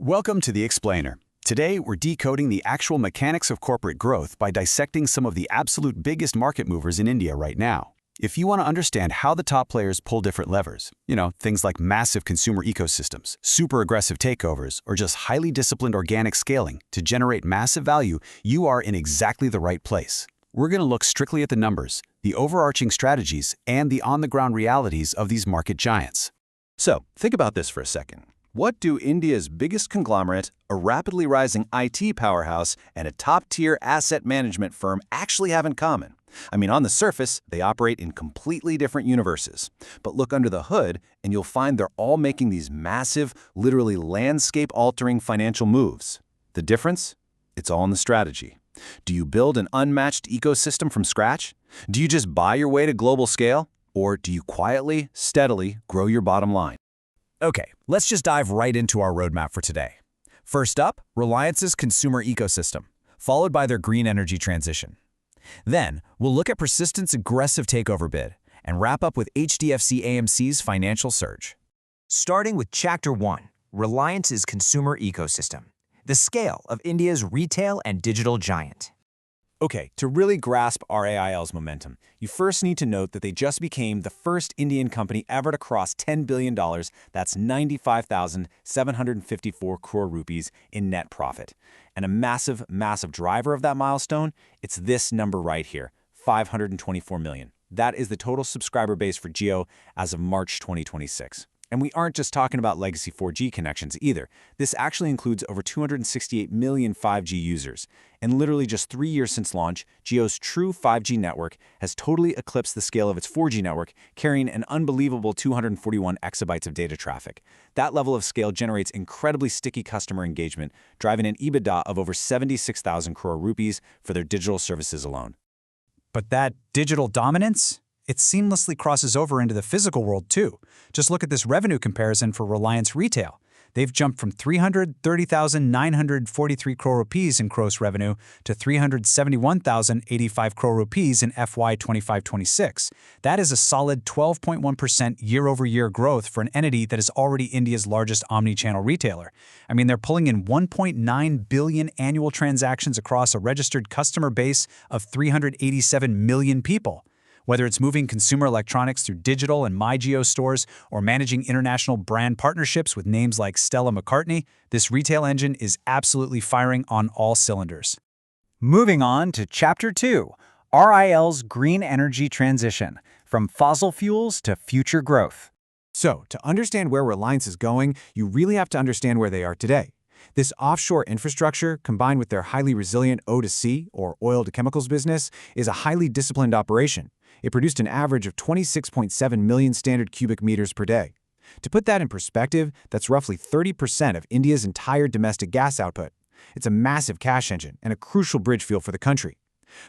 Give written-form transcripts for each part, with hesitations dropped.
Welcome to The Explainer. Today, we're decoding the actual mechanics of corporate growth by dissecting some of the absolute biggest market movers in India right now. If you want to understand how the top players pull different levers, things like massive consumer ecosystems, super aggressive takeovers, or just highly disciplined organic scaling to generate massive value, you are in exactly the right place. We're going to look strictly at the numbers, the overarching strategies, and the on-the-ground realities of these market giants. So, think about this for a second. What do India's biggest conglomerate, a rapidly rising IT powerhouse, and a top-tier asset management firm actually have in common? On the surface, they operate in completely different universes. But look under the hood, and you'll find they're all making these massive, literally landscape-altering financial moves. The difference? It's all in the strategy. Do you build an unmatched ecosystem from scratch? Do you just buy your way to global scale? Or do you quietly, steadily grow your bottom line? Okay, let's just dive right into our roadmap for today. First up, Reliance's consumer ecosystem, followed by their green energy transition. Then, we'll look at Persistent's aggressive takeover bid and wrap up with HDFC AMC's financial surge. Starting with Chapter 1, Reliance's consumer ecosystem, the scale of India's retail and digital giant. Okay, to really grasp RAIL's momentum, you first need to note that they just became the first Indian company ever to cross $10 billion, that's 95,754 crore rupees in net profit. And a massive, massive driver of that milestone, it's this number right here, 524 million. That is the total subscriber base for Jio as of March 2026. And we aren't just talking about legacy 4G connections either. This actually includes over 268 million 5G users. And literally just 3 years since launch, Jio's true 5G network has totally eclipsed the scale of its 4G network, carrying an unbelievable 241 exabytes of data traffic. That level of scale generates incredibly sticky customer engagement, driving an EBITDA of over 76,000 crore rupees for their digital services alone. But that digital dominance? It seamlessly crosses over into the physical world too. Just look at this revenue comparison for Reliance Retail. They've jumped from 330,943 crore rupees in gross revenue to 371,085 crore rupees in FY 25-26. That is a solid 12.1% year-over-year growth for an entity that is already India's largest omni-channel retailer. They're pulling in 1.9 billion annual transactions across a registered customer base of 387 million people. Whether it's moving consumer electronics through digital and MyJio stores or managing international brand partnerships with names like Stella McCartney, this retail engine is absolutely firing on all cylinders. Moving on to Chapter 2, RIL's green energy transition, from fossil fuels to future growth. So, to understand where Reliance is going, you really have to understand where they are today. This offshore infrastructure, combined with their highly resilient O2C, or oil to chemicals business, is a highly disciplined operation. It produced an average of 26.7 million standard cubic meters per day. To put that in perspective, that's roughly 30% of India's entire domestic gas output. It's a massive cash engine and a crucial bridge fuel for the country.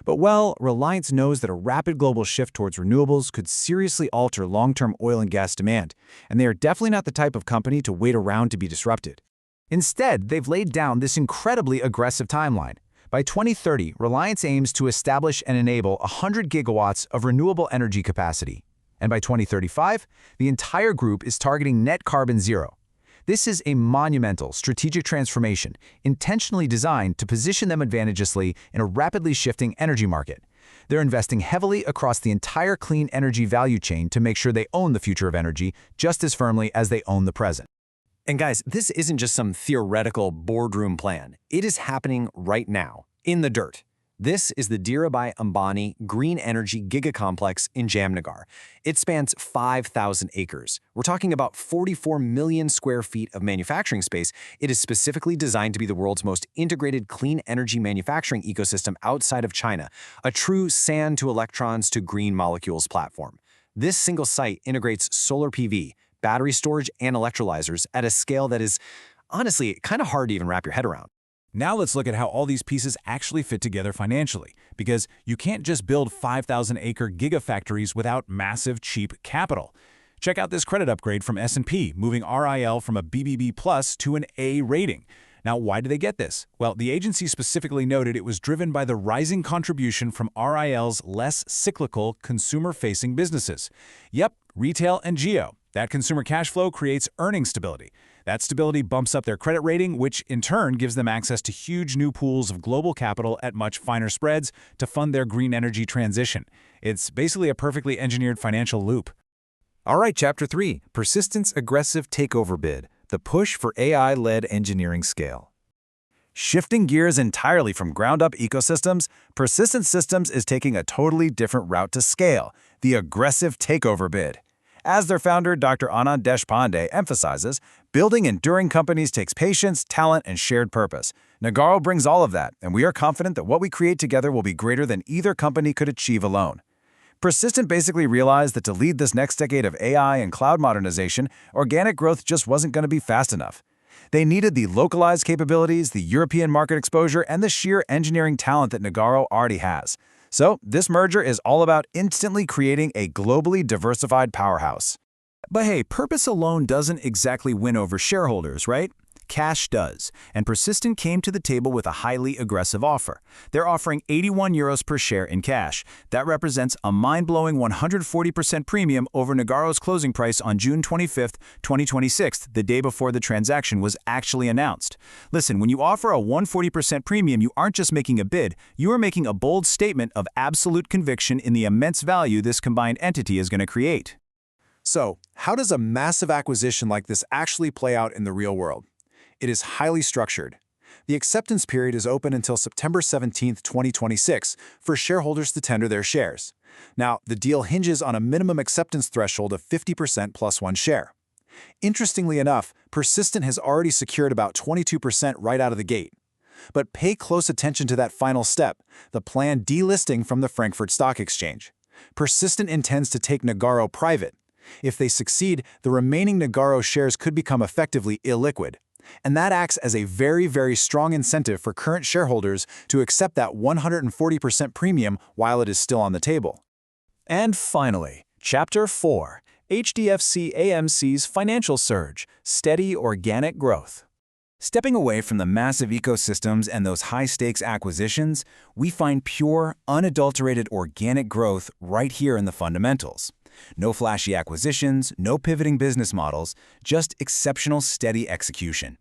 But Reliance knows that a rapid global shift towards renewables could seriously alter long-term oil and gas demand, and they are definitely not the type of company to wait around to be disrupted. Instead, they've laid down this incredibly aggressive timeline. By 2030, Reliance aims to establish and enable 100 gigawatts of renewable energy capacity. And by 2035, the entire group is targeting net carbon zero. This is a monumental strategic transformation intentionally designed to position them advantageously in a rapidly shifting energy market. They're investing heavily across the entire clean energy value chain to make sure they own the future of energy just as firmly as they own the present. And guys, this isn't just some theoretical boardroom plan. It is happening right now, in the dirt. This is the Dhirubhai Ambani Green Energy Gigacomplex in Jamnagar. It spans 5,000 acres. We're talking about 44 million square feet of manufacturing space. It is specifically designed to be the world's most integrated clean energy manufacturing ecosystem outside of China, a true sand to electrons to green molecules platform. This single site integrates solar PV, battery storage, and electrolyzers at a scale that is, honestly, kind of hard to even wrap your head around. Now let's look at how all these pieces actually fit together financially, because you can't just build 5,000-acre gigafactories without massive, cheap capital. Check out this credit upgrade from S&P, moving RIL from a BBB+ to an A rating. Now, why did they get this? Well, the agency specifically noted it was driven by the rising contribution from RIL's less cyclical consumer-facing businesses. Yep, retail and Jio. That consumer cash flow creates earning stability. That stability bumps up their credit rating, which in turn gives them access to huge new pools of global capital at much finer spreads to fund their green energy transition. It's basically a perfectly engineered financial loop. All right, Chapter 3, Persistent's Aggressive Takeover Bid, the push for AI-led engineering scale. Shifting gears entirely from ground-up ecosystems, Persistent Systems is taking a totally different route to scale, the aggressive takeover bid. As their founder, Dr. Anand Deshpande, emphasizes, building enduring companies takes patience, talent, and shared purpose. Nagarro brings all of that, and we are confident that what we create together will be greater than either company could achieve alone. Persistent basically realized that to lead this next decade of AI and cloud modernization, organic growth just wasn't going to be fast enough. They needed the localized capabilities, the European market exposure, and the sheer engineering talent that Nagarro already has. So, this merger is all about instantly creating a globally diversified powerhouse. But hey, purpose alone doesn't exactly win over shareholders, right? Cash does, and Persistent came to the table with a highly aggressive offer. They're offering €81 per share in cash. That represents a mind-blowing 140% premium over Nagarro's closing price on June 25, 2026, the day before the transaction was actually announced. Listen, when you offer a 140% premium, you aren't just making a bid, you are making a bold statement of absolute conviction in the immense value this combined entity is going to create. So, how does a massive acquisition like this actually play out in the real world? It is highly structured. The acceptance period is open until September 17, 2026, for shareholders to tender their shares. Now, the deal hinges on a minimum acceptance threshold of 50% plus one share. Interestingly enough, Persistent has already secured about 22% right out of the gate. But pay close attention to that final step, the planned delisting from the Frankfurt Stock Exchange. Persistent intends to take Nagarro private. If they succeed, the remaining Nagarro shares could become effectively illiquid. And that acts as a very, very strong incentive for current shareholders to accept that 140% premium while it is still on the table. And finally, Chapter 4, HDFC AMC's Financial Surge, Steady Organic Growth. Stepping away from the massive ecosystems and those high-stakes acquisitions, we find pure, unadulterated organic growth right here in the fundamentals. No flashy acquisitions, no pivoting business models, just exceptional steady execution.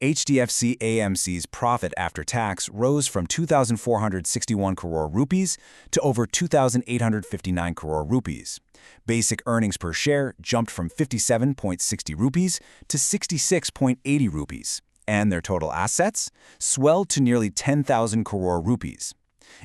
HDFC AMC's profit after tax rose from 2,461 crore rupees to over 2,859 crore rupees. Basic earnings per share jumped from 57.60 rupees to 66.80 rupees, and their total assets swelled to nearly 10,000 crore rupees.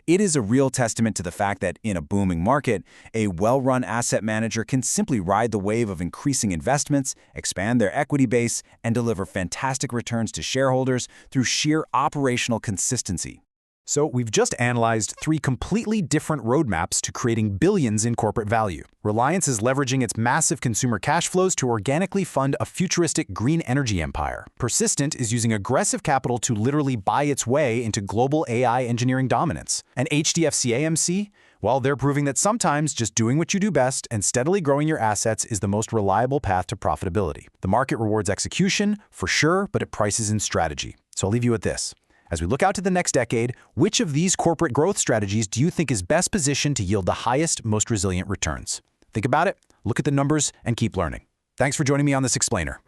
It is a real testament to the fact that in a booming market, a well-run asset manager can simply ride the wave of increasing investments, expand their equity base, and deliver fantastic returns to shareholders through sheer operational consistency. So we've just analyzed 3 completely different roadmaps to creating billions in corporate value. Reliance is leveraging its massive consumer cash flows to organically fund a futuristic green energy empire. Persistent is using aggressive capital to literally buy its way into global AI engineering dominance. And HDFC AMC? Well, they're proving that sometimes just doing what you do best and steadily growing your assets is the most reliable path to profitability. The market rewards execution, for sure, but it prices in strategy. So I'll leave you with this. As we look out to the next decade, which of these corporate growth strategies do you think is best positioned to yield the highest, most resilient returns? Think about it, look at the numbers, and keep learning. Thanks for joining me on this explainer.